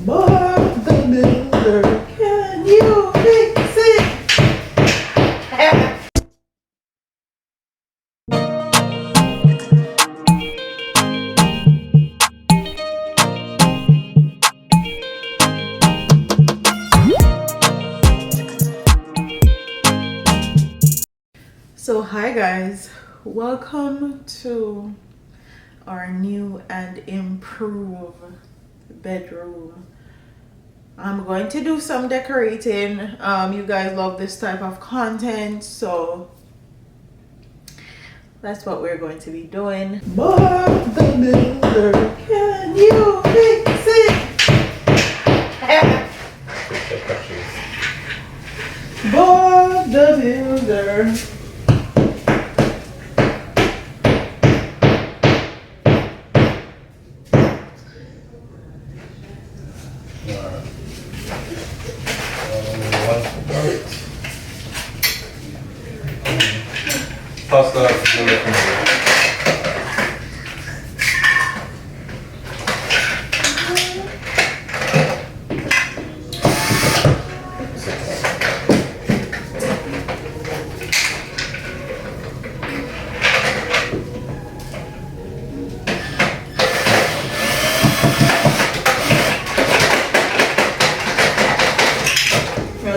Bob the Builder, can you fix it? So hi guys, welcome to our new and improved bedroom. I'm going to do some decorating. You guys love this type of content, so that's what we're going to be doing. Bob the Builder, can you fix it? Bob the Builder. Pasta.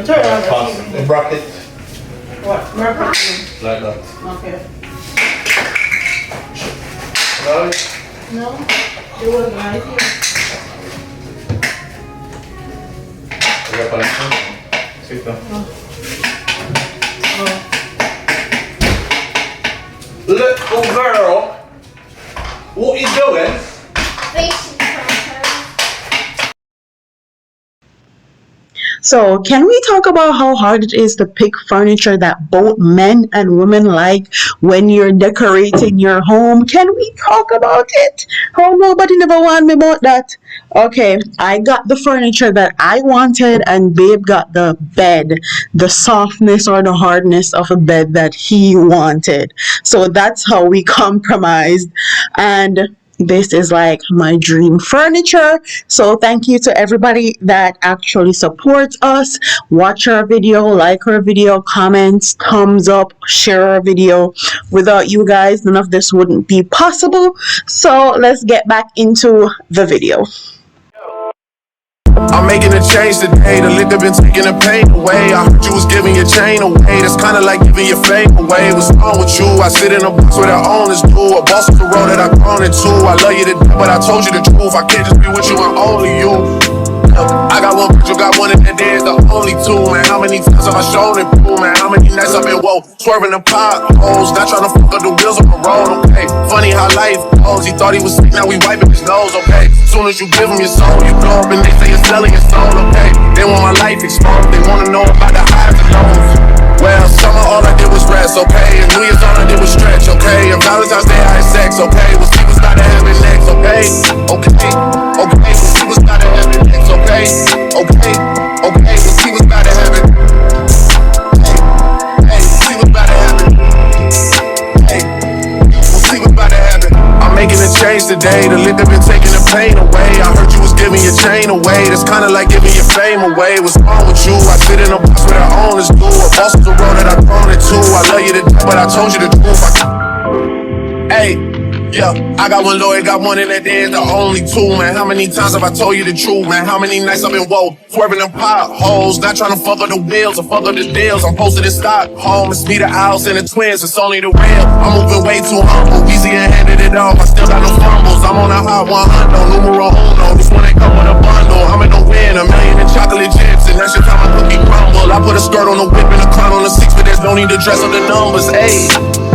Turn on the TV. Bracket. What? Bracket? Like that. Okay. No? No? It wasn't right here. Sit down. Oh. Little girl, what are you doing? So, can we talk about how hard it is to pick furniture that both men and women like when you're decorating your home? Can we talk about it? How nobody never warned me about that? Okay, I got the furniture that I wanted, and Babe got the bed, the softness or the hardness of a bed that he wanted. So that's how we compromised. And this is like my dream furniture. So thank you to everybody that actually supports us. Watch our video, like our video, comments, thumbs up, share our video. Without you guys, none of this wouldn't be possible. So let's get back into the video. I'm making a change today. The liquor been taking the pain away. I heard you was giving your chain away. That's kinda like giving your fame away. What's wrong with you? I sit in a box where the owners do. A boss is the road that I've grown into. I love you to death, but I told you the truth. I can't just be with you and only you. I got one bitch, you got one, and that there's the only two, man. How many times have I shown it, boo, man? How many nights I've been woke, swerving the potholes, not trying to fuck up the wheels on the road, okay? Funny how life goes. He thought he was sick, now we wiping his nose, okay? Soon as you give him your soul, you blow up and they say you're selling your soul, okay? They want my life exposed, they wanna know about the highs and lows. Well, summer all I did was rest, okay? And New Year's all I did was stretch, okay? And Valentine's Day I had sex, okay? We'll see what's got to heaven next, okay? Okay, okay, we'll see what's got to heaven next, okay? Okay, okay, we'll see what's about to happen. Hey, see what's about to happen. Hey, we'll see what's about to happen. I'm making a change today. The liquor been taking the pain away. I heard you was giving your chain away. That's kinda like giving your fame away. What's wrong with you? I sit in a box where the owners do. A boss is the road that I've grown into. I love you to death, but I told you the truth. Hey. Yeah, I got one lawyer, got one, and that there's the only two, man. How many times have I told you the truth, man? How many nights I've been woke, swerving them potholes, not trying to fuck up the wheels or fuck up the deals. I'm posted in Stockholm, it's me, the Owls, and the twins, it's only the real. I'm moving way too humble, easy and handed it off, I still got no fumbles. I'm on a hot 100, numero uno, this one ain't come with a bundle. I'm in the win, $1 million in chocolate chips, and that's just how my cookie crumble. I put a skirt on the whip and a crown on the 6, but there's no need to dress up the numbers, ayy,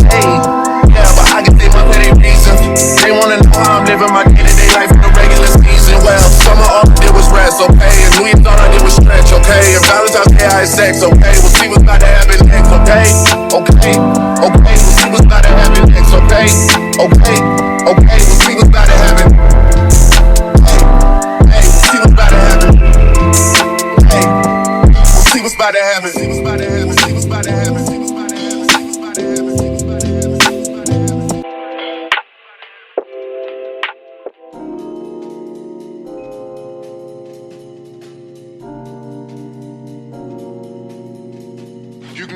ayy. Yeah, but I can think my petty reasons. They wanna know how I'm living my day-to-day life in the regular season. Well, summer all I did was rest, okay? And New Year's all I did was stretch, okay? And Valentine's Day I had sex, okay? We'll see what's about to happen next, okay? Okay, okay, we'll see what's about to happen next, okay? Okay, okay, we'll see what's about to happen. Hey, we'll see what's about to happen. Hey, we'll see what's about to happen. See what's about to happen. See what's about to happen. See what's about to happen. See what's about to happen. See what's about to happen.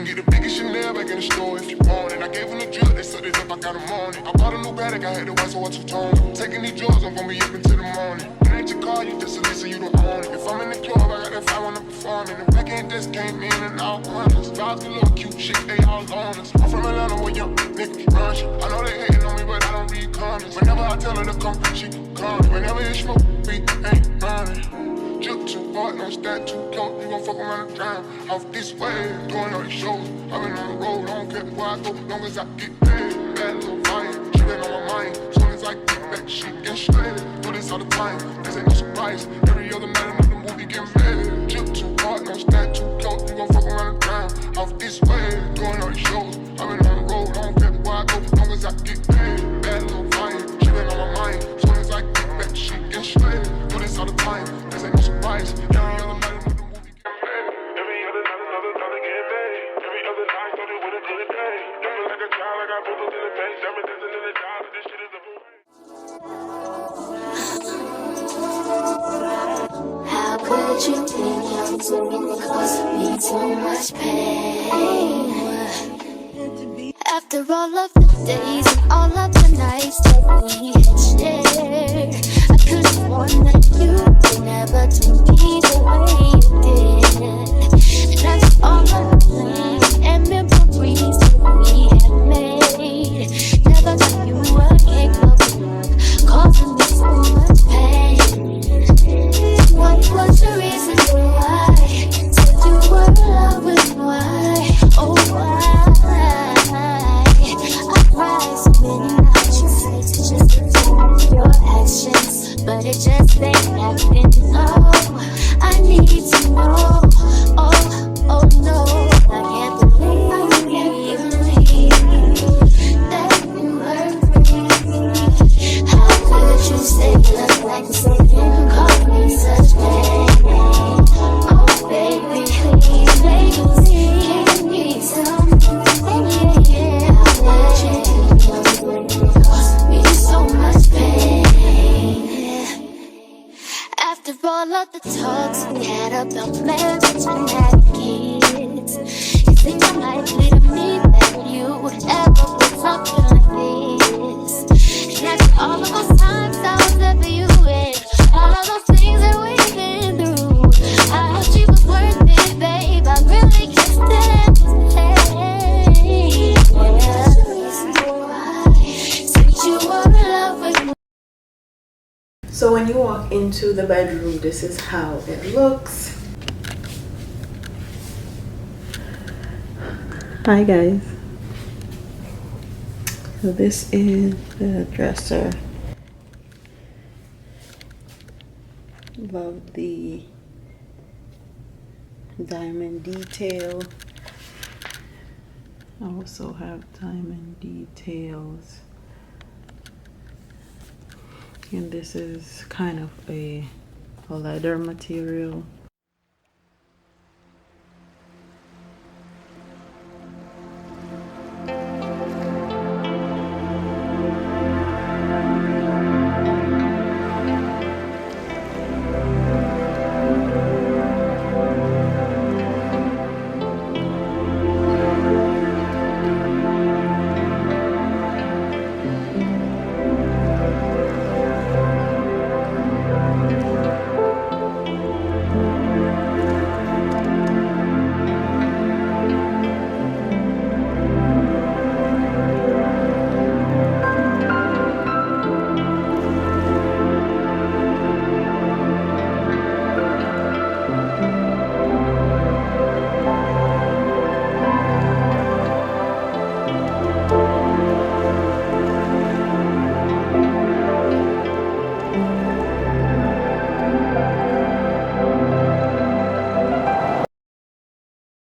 can get the biggest Chanel back in the store if you want it. I gave them the drill, they set it up, I got them on it. I bought a new bag, I had the white, so I two-tone. Taking these drugs, I'm gonna be up until the morning. It ain't your car, you just a listen, you don't own it. If I'm in the club, I got that 5 on the perform. And the back end just came in and out honest. Vibes get a little cute shit, they all on us. I'm from Atlanta where young niggas run shit. I know they hating on me, but I don't read comments. Whenever I tell her to come, she come. Whenever it's smoke, we ain't running. Jump too hard, don't stand too close. You gon' fuck around and drown. Off this way, doing all these shows. I've been on the road, I don't care where I go, long as I get paid. Bad little vibe, she been on my mind. Soon as I get back, she get straight. Do this all the time, this ain't no surprise. Every other night, another movie get made. Jump too hard, don't stand too close. You gon' fuck around and drown. Off this way, doing all these shows. I've been on the road, I don't care where I go, long as I get paid. Bad little vibe, she been on my mind. Soon as I get back, she get straight. Do this all the time, this ain't no surprise. Every other night, another movie get made. Every other night, another dollar get made. Every other night, started with a good day. Jumping like a child, I got bottles in the face. Jumping dancing in the dollar, this shit is a How could you think I'm doing it cause me too much pain? After all of the days and all of the nights that we had shared, I could have sworn that you would never do me the way you did. And after all of the plans and memories that we had made, never got you were capable of causing me so much pain. What was the reason why? Said you were in love with why? Oh why? I cried so many nights, you said to just ignore your actions, but it just ain't happening. Oh, I need to know. Oh, oh no, I can't believe that you hurt me. How could you say love like this again? Cause me such pain. Oh baby, please, baby, can you tell me? Yeah, how could you cause me so much pain? After all of the talks we had about marriage and having kids, you think I'm likely to me that you would ever put something like this? And after all of those times I was there for you and all of those things that we've been through, I hope she was worth it, babe. I really can't stand this pain. Since you were in love with me. So when you walk into the bedroom, this is how it looks. Hi guys. So this is the dresser. Love the diamond detail. I also have diamond details. And this is kind of a leather material.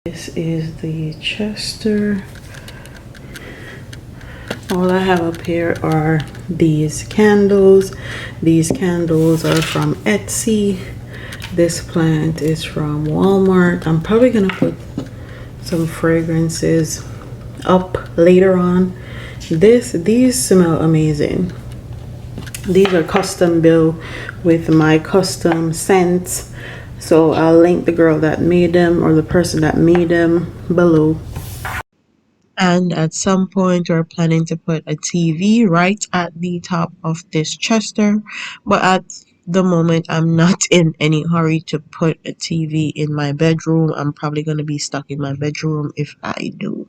This is the Chester. All I have up here are these candles. These candles are from Etsy. This plant is from Walmart. I'm probably gonna put some fragrances up later on. These smell amazing. These are custom built with my custom scents. So I'll link the girl that made them or the person that made them below. And at some point, we're planning to put a TV right at the top of this chester. But at the moment, I'm not in any hurry to put a TV in my bedroom. I'm probably going to be stuck in my bedroom if I do.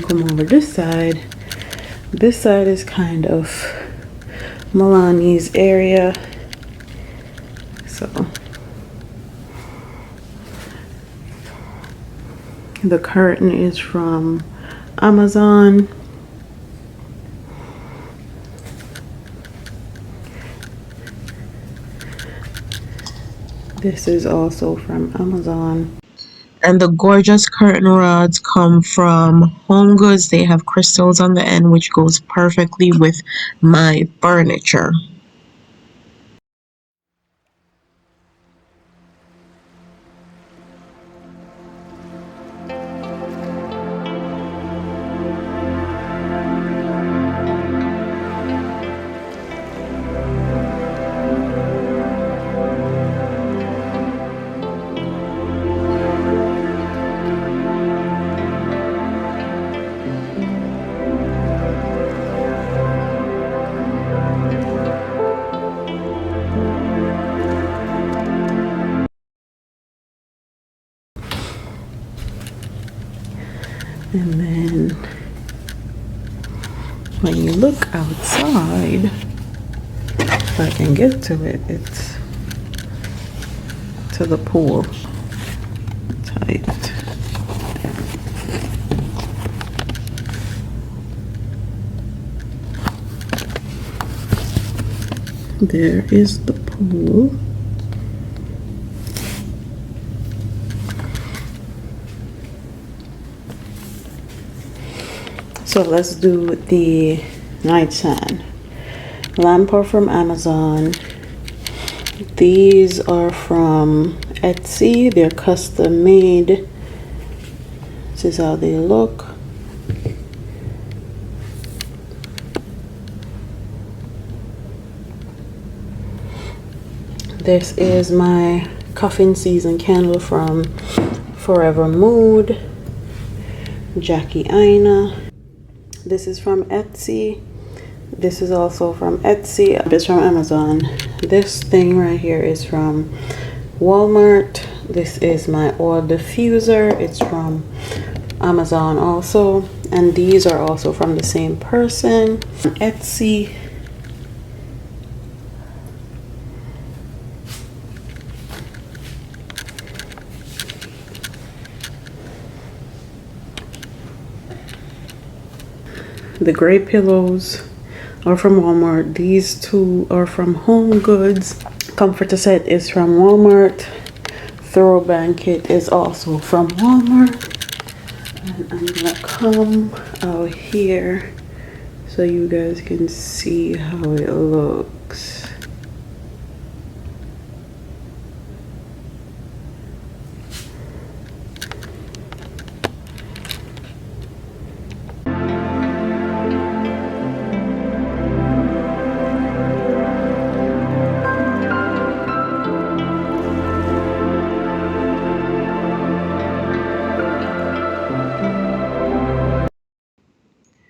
Come over this side. This side is kind of Milani's area. So the curtain is from Amazon. This is also from Amazon. And the gorgeous curtain rods come from Home Goods. They have crystals on the end, which goes perfectly with my furniture. And then when you look outside, if I can get to it, it's to the pool. Tight. There is the pool. So let's do the nightstand. Lamp are from Amazon. These are from Etsy. They're custom made. This is how they look. This is my coffin season candle from Forever Mood, Jackie Aina. This is from Etsy. This is also from Etsy. It's from Amazon. This thing right here is from Walmart. This is my oil diffuser. It's from Amazon also. And these are also from the same person. Etsy. The gray pillows are from Walmart. These two are from Home Goods. Comforter set is from Walmart. Throw blanket is also from Walmart. And I'm gonna come out here so you guys can see how it looks.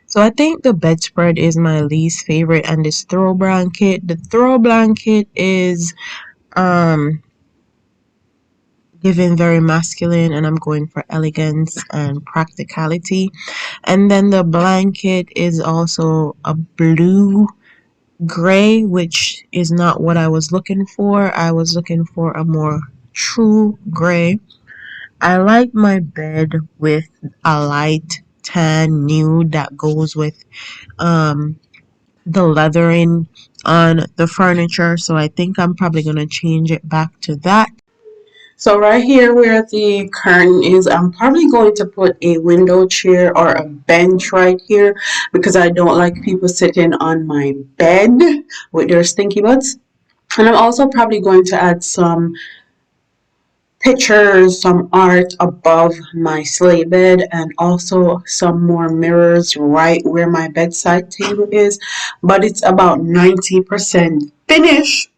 So I think the bedspread is my least favorite, and this throw blanket. The throw blanket is the giving very masculine, and I'm going for elegance and practicality. And then the blanket is also a blue gray, which is not what I was looking for. I was looking for a more true gray. I like my bed with a light tan nude that goes with um the leathering on the furniture, so I think I'm probably going to change it back to that. So right here where the curtain is, I'm probably going to put a window chair or a bench right here because I don't like people sitting on my bed with their stinky butts. And I'm also probably going to add some pictures, some art above my sleigh bed, and also some more mirrors right where my bedside table is. But it's about 90% finished.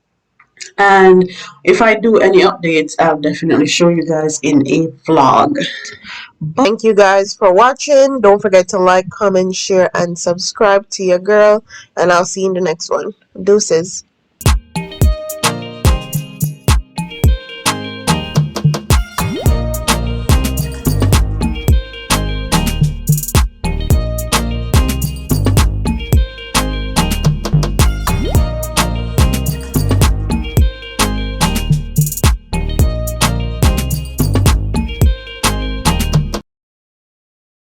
And if I do any updates, I'll definitely show you guys in a vlog. Thank you guys for watching. Don't forget to like, comment, share, and subscribe to your girl. And I'll see you in the next one. Deuces.